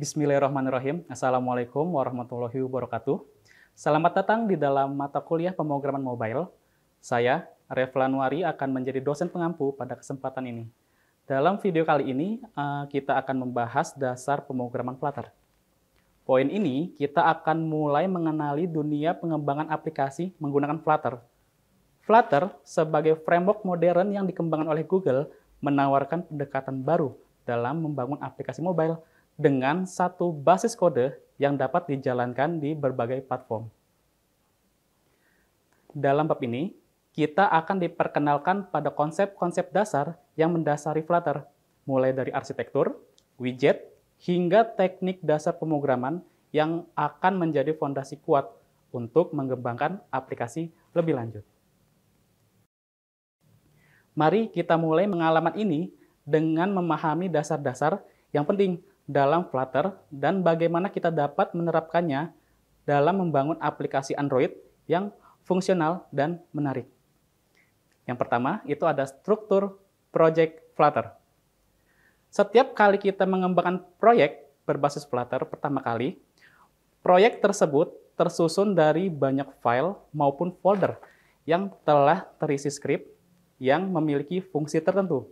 Bismillahirrahmanirrahim. Assalamualaikum warahmatullahi wabarakatuh. Selamat datang di dalam mata kuliah pemrograman mobile. Saya, Reflanwari, akan menjadi dosen pengampu pada kesempatan ini. Dalam video kali ini, kita akan membahas dasar pemrograman Flutter. Poin ini, kita akan mulai mengenali dunia pengembangan aplikasi menggunakan Flutter. Flutter, sebagai framework modern yang dikembangkan oleh Google, menawarkan pendekatan baru dalam membangun aplikasi mobile dengan satu basis kode yang dapat dijalankan di berbagai platform. Dalam bab ini, kita akan diperkenalkan pada konsep-konsep dasar yang mendasari Flutter, mulai dari arsitektur, widget, hingga teknik dasar pemrograman yang akan menjadi fondasi kuat untuk mengembangkan aplikasi lebih lanjut. Mari kita mulai pengalaman ini dengan memahami dasar-dasar yang penting dalam Flutter dan bagaimana kita dapat menerapkannya dalam membangun aplikasi Android yang fungsional dan menarik. Yang pertama, itu ada struktur project Flutter. Setiap kali kita mengembangkan proyek berbasis Flutter pertama kali, proyek tersebut tersusun dari banyak file maupun folder yang telah terisi skrip yang memiliki fungsi tertentu.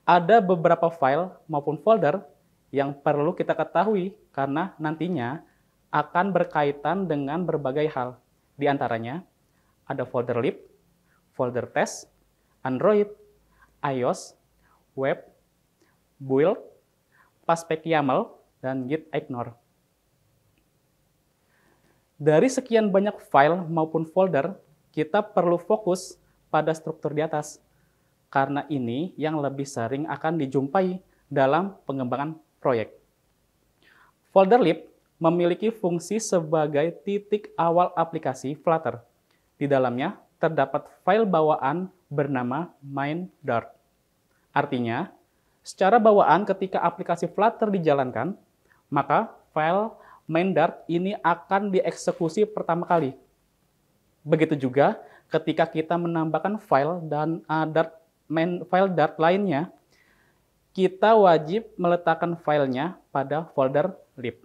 Ada beberapa file maupun folder yang perlu kita ketahui karena nantinya akan berkaitan dengan berbagai hal. Di antaranya, ada folder lib, folder test, Android, iOS, web, build, paspec YAML, dan git ignore. Dari sekian banyak file maupun folder, kita perlu fokus pada struktur di atas, karena ini yang lebih sering akan dijumpai dalam pengembangan proyek. Folder lib memiliki fungsi sebagai titik awal aplikasi Flutter. Di dalamnya terdapat file bawaan bernama main.dart. Artinya, secara bawaan ketika aplikasi Flutter dijalankan, maka file main.dart ini akan dieksekusi pertama kali. Begitu juga ketika kita menambahkan file dan file Dart lainnya, kita wajib meletakkan filenya pada folder lib.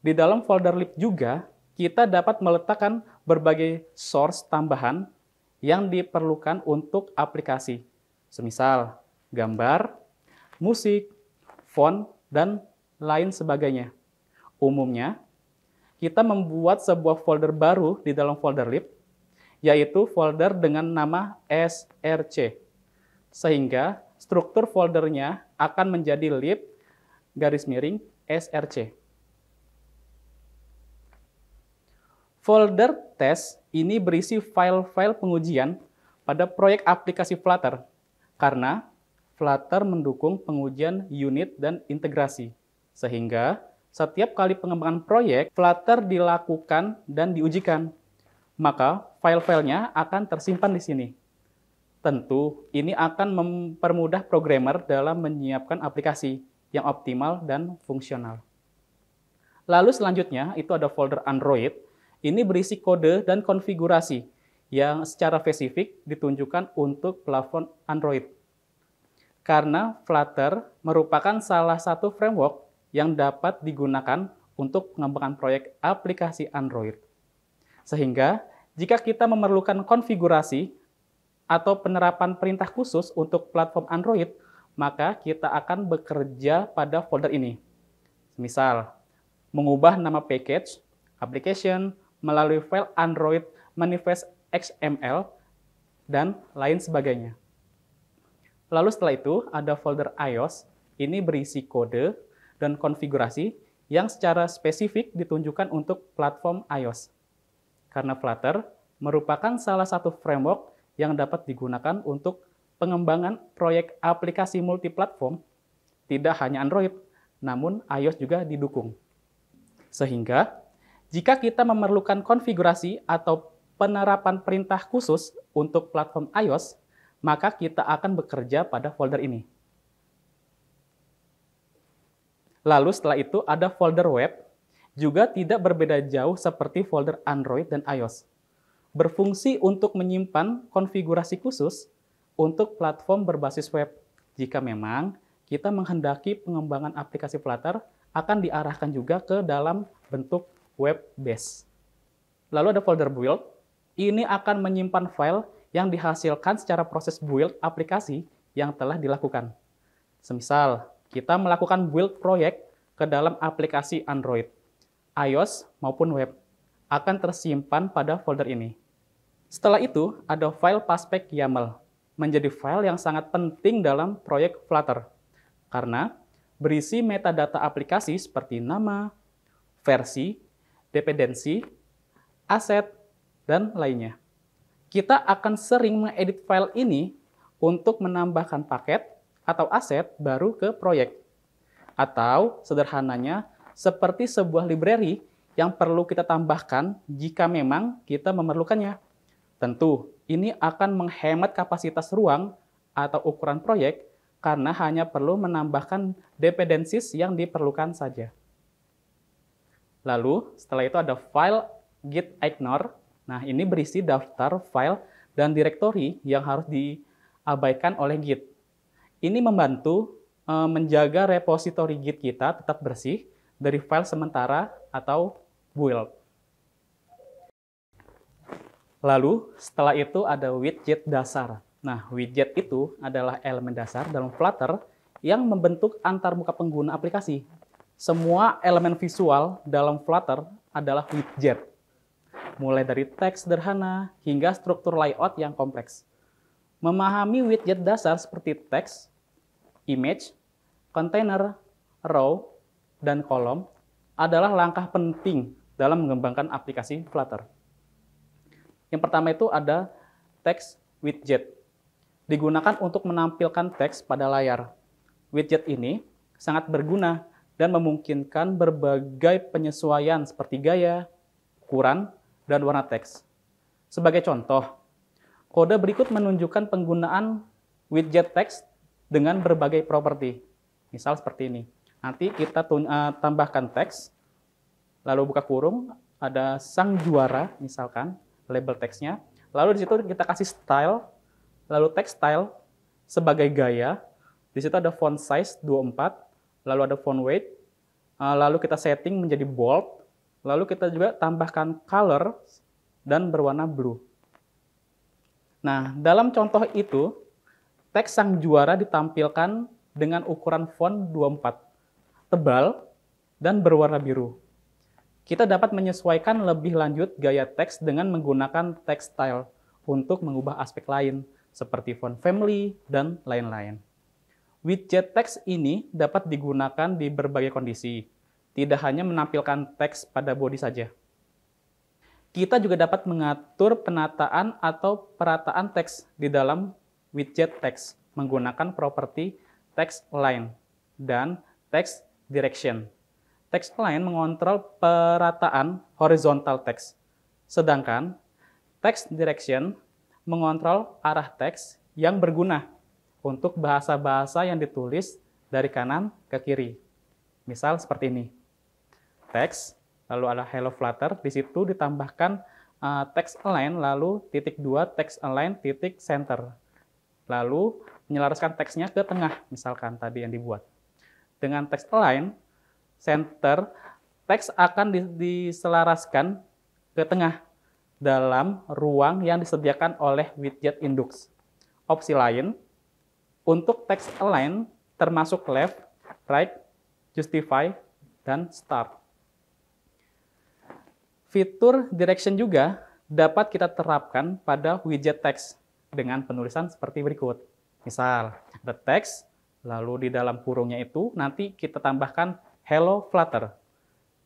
Di dalam folder lib juga, kita dapat meletakkan berbagai source tambahan yang diperlukan untuk aplikasi, semisal gambar, musik, font, dan lain sebagainya. Umumnya, kita membuat sebuah folder baru di dalam folder lib, yaitu folder dengan nama src, sehingga struktur foldernya akan menjadi lib _src. Folder test ini berisi file-file pengujian pada proyek aplikasi Flutter, karena Flutter mendukung pengujian unit dan integrasi, sehingga setiap kali pengembangan proyek, Flutter dilakukan dan diujikan, maka file-filenya akan tersimpan di sini. Tentu, ini akan mempermudah programmer dalam menyiapkan aplikasi yang optimal dan fungsional. Lalu selanjutnya, itu ada folder Android. Ini berisi kode dan konfigurasi yang secara spesifik ditunjukkan untuk platform Android. Karena Flutter merupakan salah satu framework yang dapat digunakan untuk pengembangan proyek aplikasi Android. Sehingga, jika kita memerlukan konfigurasi atau penerapan perintah khusus untuk platform Android, maka kita akan bekerja pada folder ini. Misal, mengubah nama package, application, melalui file Android manifest XML, dan lain sebagainya. Lalu setelah itu, ada folder iOS, ini berisi kode dan konfigurasi yang secara spesifik ditunjukkan untuk platform iOS. Karena Flutter merupakan salah satu framework yang dapat digunakan untuk pengembangan proyek aplikasi multiplatform, tidak hanya Android, namun iOS juga didukung. Sehingga, jika kita memerlukan konfigurasi atau penerapan perintah khusus untuk platform iOS, maka kita akan bekerja pada folder ini. Lalu setelah itu ada folder web, juga tidak berbeda jauh seperti folder Android dan iOS. Berfungsi untuk menyimpan konfigurasi khusus untuk platform berbasis web, jika memang kita menghendaki pengembangan aplikasi Flutter akan diarahkan juga ke dalam bentuk web base. Lalu ada folder build. Ini akan menyimpan file yang dihasilkan secara proses build aplikasi yang telah dilakukan. Semisal, kita melakukan build proyek ke dalam aplikasi Android, iOS maupun web, akan tersimpan pada folder ini. Setelah itu, ada file paspec YAML, menjadi file yang sangat penting dalam proyek Flutter, karena berisi metadata aplikasi seperti nama, versi, dependensi, aset, dan lainnya. Kita akan sering mengedit file ini untuk menambahkan paket atau aset baru ke proyek. Atau sederhananya, seperti sebuah library yang perlu kita tambahkan jika memang kita memerlukannya. Tentu, ini akan menghemat kapasitas ruang atau ukuran proyek karena hanya perlu menambahkan dependencies yang diperlukan saja. Lalu, setelah itu ada file git ignore. Nah, ini berisi daftar file dan direktori yang harus diabaikan oleh Git. Ini membantu menjaga repositori Git kita tetap bersih dari file sementara atau build. Lalu, setelah itu ada widget dasar. Nah, widget itu adalah elemen dasar dalam Flutter yang membentuk antarmuka pengguna aplikasi. Semua elemen visual dalam Flutter adalah widget, mulai dari teks sederhana hingga struktur layout yang kompleks. Memahami widget dasar seperti teks, image, container, row, dan kolom adalah langkah penting dalam mengembangkan aplikasi Flutter. Yang pertama itu ada text widget. Digunakan untuk menampilkan teks pada layar. Widget ini sangat berguna dan memungkinkan berbagai penyesuaian seperti gaya, ukuran, dan warna teks. Sebagai contoh, kode berikut menunjukkan penggunaan widget teks dengan berbagai properti. Misal seperti ini. Nanti kita tambahkan teks, lalu buka kurung, ada sang juara, misalkan, label teksnya. Lalu di situ kita kasih style, lalu text style sebagai gaya. Di situ ada font size 24, lalu ada font weight, lalu kita setting menjadi bold, lalu kita juga tambahkan color dan berwarna blue. Nah, dalam contoh itu, teks sang juara ditampilkan dengan ukuran font 24, tebal, dan berwarna biru. Kita dapat menyesuaikan lebih lanjut gaya teks dengan menggunakan text style untuk mengubah aspek lain, seperti font family dan lain-lain. Widget teks ini dapat digunakan di berbagai kondisi, tidak hanya menampilkan teks pada body saja. Kita juga dapat mengatur penataan atau perataan teks di dalam widget teks menggunakan properti text align dan text direction. Text align mengontrol perataan horizontal teks, sedangkan text direction mengontrol arah teks yang berguna untuk bahasa-bahasa yang ditulis dari kanan ke kiri. Misal seperti ini. Teks, lalu ada hello Flutter, di situ ditambahkan text align, lalu *2 text align center. Lalu menyelaraskan teksnya ke tengah, misalkan tadi yang dibuat. Dengan text align center, teks akan diselaraskan ke tengah dalam ruang yang disediakan oleh widget Index. Opsi lain untuk text align termasuk left, right, justify, dan start. Fitur direction juga dapat kita terapkan pada widget teks dengan penulisan seperti berikut. Misal, ada teks, lalu di dalam kurungnya itu nanti kita tambahkan hello Flutter.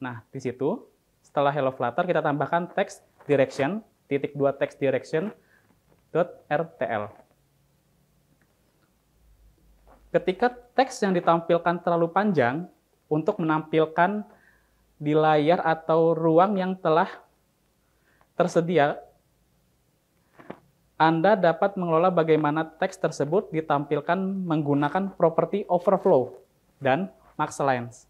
Nah, di situ setelah hello Flutter kita tambahkan text direction *2 text direction .rtl. Ketika teks yang ditampilkan terlalu panjang untuk menampilkan di layar atau ruang yang telah tersedia, Anda dapat mengelola bagaimana teks tersebut ditampilkan menggunakan properti overflow dan max length.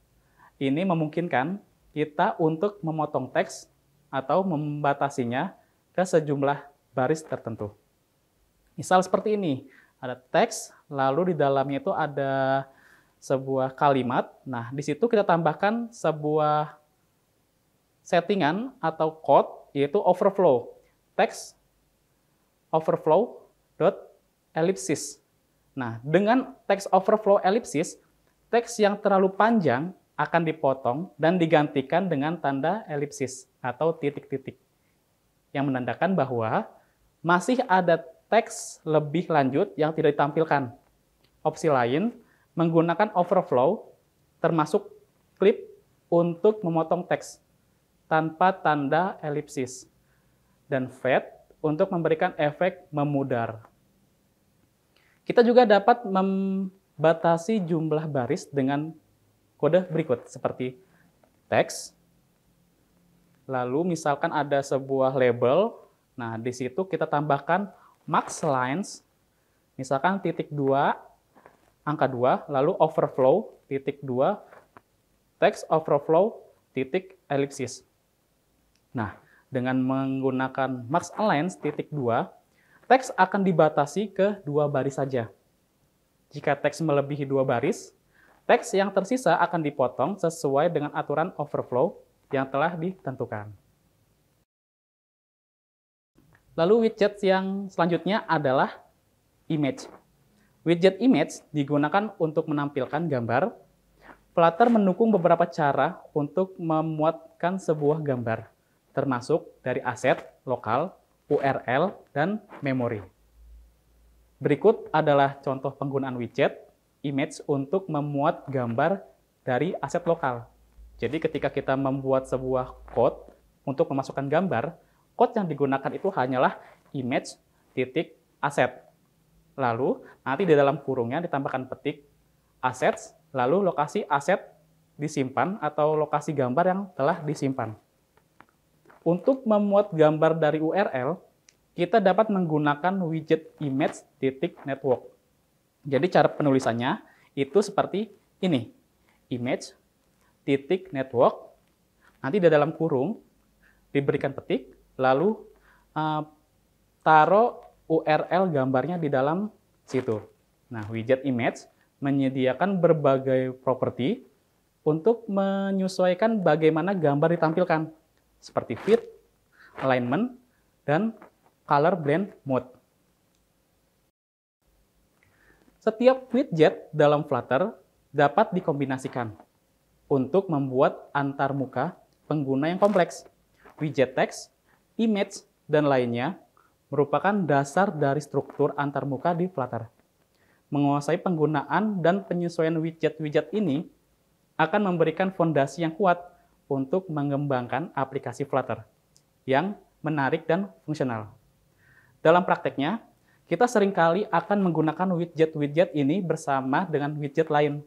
Ini memungkinkan kita untuk memotong teks atau membatasinya ke sejumlah baris tertentu. Misal seperti ini, ada teks, lalu di dalamnya itu ada sebuah kalimat. Nah, di situ kita tambahkan sebuah settingan atau code, yaitu overflow. Text overflow dot ellipsis. Nah, dengan text overflow ellipsis, teks yang terlalu panjang akan dipotong dan digantikan dengan tanda elipsis atau titik-titik yang menandakan bahwa masih ada teks lebih lanjut yang tidak ditampilkan. Opsi lain menggunakan overflow termasuk clip untuk memotong teks tanpa tanda elipsis dan fade untuk memberikan efek memudar. Kita juga dapat membatasi jumlah baris dengan kode berikut seperti teks, lalu misalkan ada sebuah label, nah di situ kita tambahkan max lines, misalkan titik 2, angka 2, lalu overflow, titik 2, text overflow, titik elipsis. Nah, dengan menggunakan max lines, titik 2, teks akan dibatasi ke 2 baris saja. Jika teks melebihi 2 baris, teks yang tersisa akan dipotong sesuai dengan aturan overflow yang telah ditentukan. Lalu widget yang selanjutnya adalah image. Widget image digunakan untuk menampilkan gambar. Flutter mendukung beberapa cara untuk memuatkan sebuah gambar, termasuk dari aset, lokal, URL, dan memori. Berikut adalah contoh penggunaan widget image untuk memuat gambar dari aset lokal. Jadi ketika kita membuat sebuah code untuk memasukkan gambar, code yang digunakan itu hanyalah image titik aset. Lalu nanti di dalam kurungnya ditambahkan petik assets, lalu lokasi aset disimpan atau lokasi gambar yang telah disimpan. Untuk memuat gambar dari URL, kita dapat menggunakan widget image titik network. Jadi cara penulisannya itu seperti ini, image titik network, nanti di dalam kurung diberikan petik, lalu taruh URL gambarnya di dalam situ. Nah, widget image menyediakan berbagai properti untuk menyesuaikan bagaimana gambar ditampilkan, seperti fit, alignment, dan color blend mode. Setiap widget dalam Flutter dapat dikombinasikan untuk membuat antarmuka pengguna yang kompleks. Widget teks, image, dan lainnya merupakan dasar dari struktur antarmuka di Flutter. Menguasai penggunaan dan penyesuaian widget-widget ini akan memberikan fondasi yang kuat untuk mengembangkan aplikasi Flutter yang menarik dan fungsional. Dalam prakteknya, kita seringkali akan menggunakan widget-widget ini bersama dengan widget lain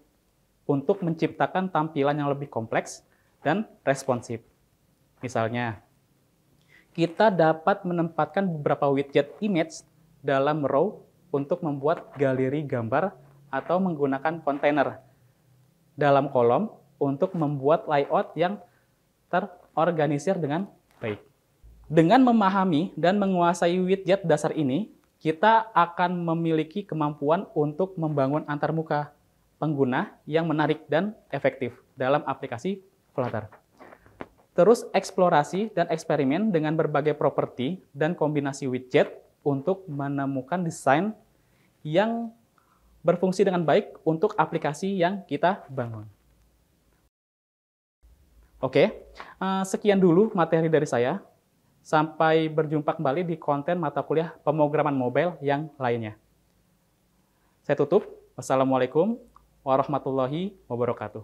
untuk menciptakan tampilan yang lebih kompleks dan responsif. Misalnya, kita dapat menempatkan beberapa widget image dalam row untuk membuat galeri gambar atau menggunakan kontainer dalam kolom untuk membuat layout yang terorganisir dengan baik. Dengan memahami dan menguasai widget dasar ini, kita akan memiliki kemampuan untuk membangun antarmuka pengguna yang menarik dan efektif dalam aplikasi Flutter. Terus eksplorasi dan eksperimen dengan berbagai properti dan kombinasi widget untuk menemukan desain yang berfungsi dengan baik untuk aplikasi yang kita bangun. Oke, sekian dulu materi dari saya. Sampai berjumpa kembali di konten mata kuliah pemrograman mobile yang lainnya. Saya tutup. Wassalamualaikum warahmatullahi wabarakatuh.